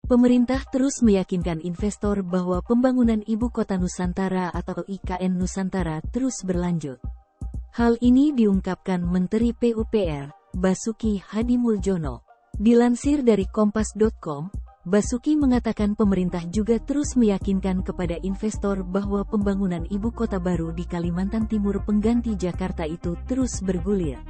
Pemerintah terus meyakinkan investor bahwa pembangunan Ibu Kota Nusantara atau IKN Nusantara terus berlanjut. Hal ini diungkapkan Menteri PUPR, Basuki Hadimuljono. Dilansir dari Kompas.com, Basuki mengatakan pemerintah juga terus meyakinkan kepada investor bahwa pembangunan ibu kota baru di Kalimantan Timur pengganti Jakarta itu terus bergulir.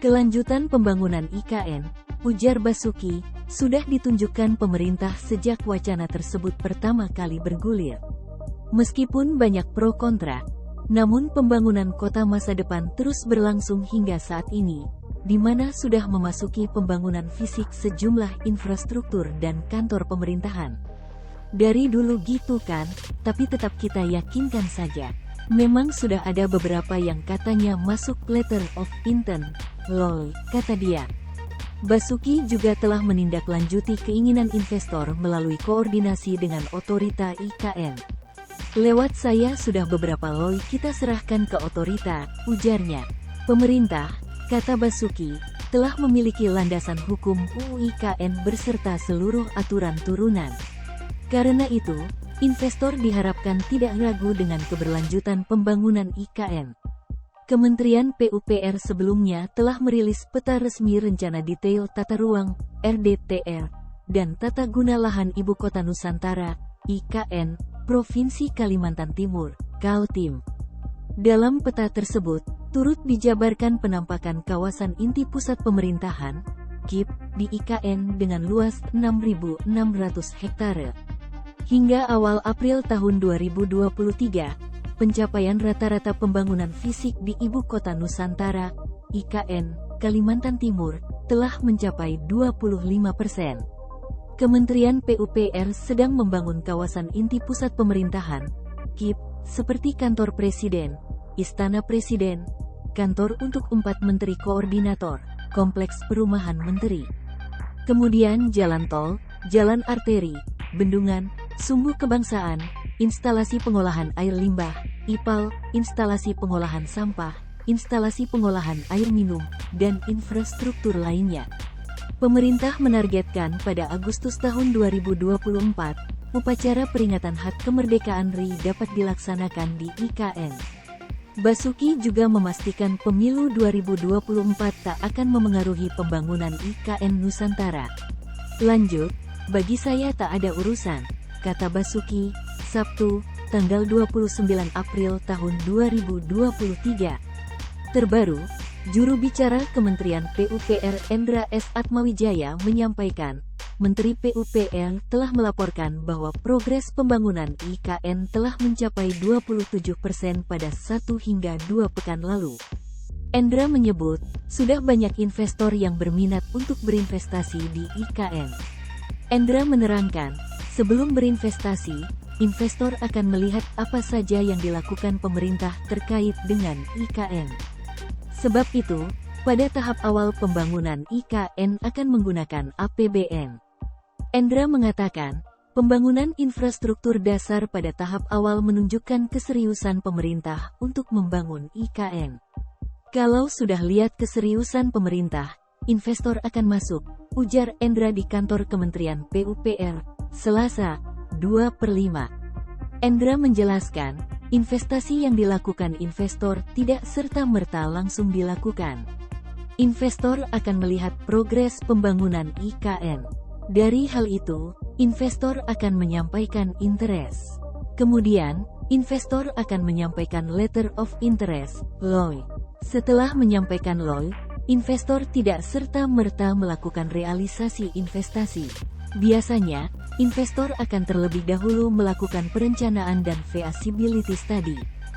Kelanjutan pembangunan IKN, ujar Basuki, sudah ditunjukkan pemerintah sejak wacana tersebut pertama kali bergulir. Meskipun banyak pro kontra, namun pembangunan kota masa depan terus berlangsung hingga saat ini, di mana sudah memasuki pembangunan fisik sejumlah infrastruktur dan kantor pemerintahan. Dari dulu gitu kan, tapi tetap kita yakinkan saja. Memang sudah ada beberapa yang katanya masuk letter of intent, lol, kata dia. Basuki juga telah menindaklanjuti keinginan investor melalui koordinasi dengan otorita IKN. Lewat saya sudah beberapa loi kita serahkan ke otorita, ujarnya. Pemerintah, kata Basuki, telah memiliki landasan hukum UU IKN beserta seluruh aturan turunan. Karena itu, investor diharapkan tidak ragu dengan keberlanjutan pembangunan IKN. Kementerian PUPR sebelumnya telah merilis peta resmi rencana detail tata ruang, RDTR, dan tata guna lahan Ibu Kota Nusantara, IKN, Provinsi Kalimantan Timur, Kaltim. Dalam peta tersebut, turut dijabarkan penampakan kawasan inti pusat pemerintahan, KIP, di IKN dengan luas 6.600 hektare. Hingga awal April tahun 2023, pencapaian rata-rata pembangunan fisik di Ibu Kota Nusantara, IKN, Kalimantan Timur, telah mencapai 25%. Kementerian PUPR sedang membangun kawasan inti pusat pemerintahan, KIP, seperti kantor presiden, istana presiden, kantor untuk 4 menteri koordinator, kompleks perumahan menteri. Kemudian jalan tol, jalan arteri, bendungan, sumbu kebangsaan, instalasi pengolahan air limbah, IPAL, instalasi pengolahan sampah, instalasi pengolahan air minum, dan infrastruktur lainnya. Pemerintah menargetkan pada Agustus tahun 2024, upacara peringatan HUT Kemerdekaan RI dapat dilaksanakan di IKN. Basuki juga memastikan pemilu 2024 tak akan memengaruhi pembangunan IKN Nusantara. Lanjut, bagi saya tak ada urusan, kata Basuki, Sabtu, tanggal 29 April tahun 2023. Terbaru, juru bicara Kementerian PUPR Endra S. Atmawijaya menyampaikan, Menteri PUPR telah melaporkan bahwa progres pembangunan IKN telah mencapai 27% pada 1 hingga 2 pekan lalu. Endra menyebut, sudah banyak investor yang berminat untuk berinvestasi di IKN. Endra menerangkan, sebelum berinvestasi, investor akan melihat apa saja yang dilakukan pemerintah terkait dengan IKN. Sebab itu, pada tahap awal pembangunan IKN akan menggunakan APBN. Endra mengatakan, pembangunan infrastruktur dasar pada tahap awal menunjukkan keseriusan pemerintah untuk membangun IKN. Kalau sudah lihat keseriusan pemerintah, investor akan masuk, ujar Endra di kantor Kementerian PUPR, Selasa, 2/5. Endra menjelaskan, investasi yang dilakukan investor tidak serta-merta langsung dilakukan. Investor akan melihat progres pembangunan IKN. Dari hal itu, investor akan menyampaikan interest. Kemudian, investor akan menyampaikan letter of interest, LOI. Setelah menyampaikan LOI, investor tidak serta-merta melakukan realisasi investasi. Biasanya, investor akan terlebih dahulu melakukan perencanaan dan feasibility study.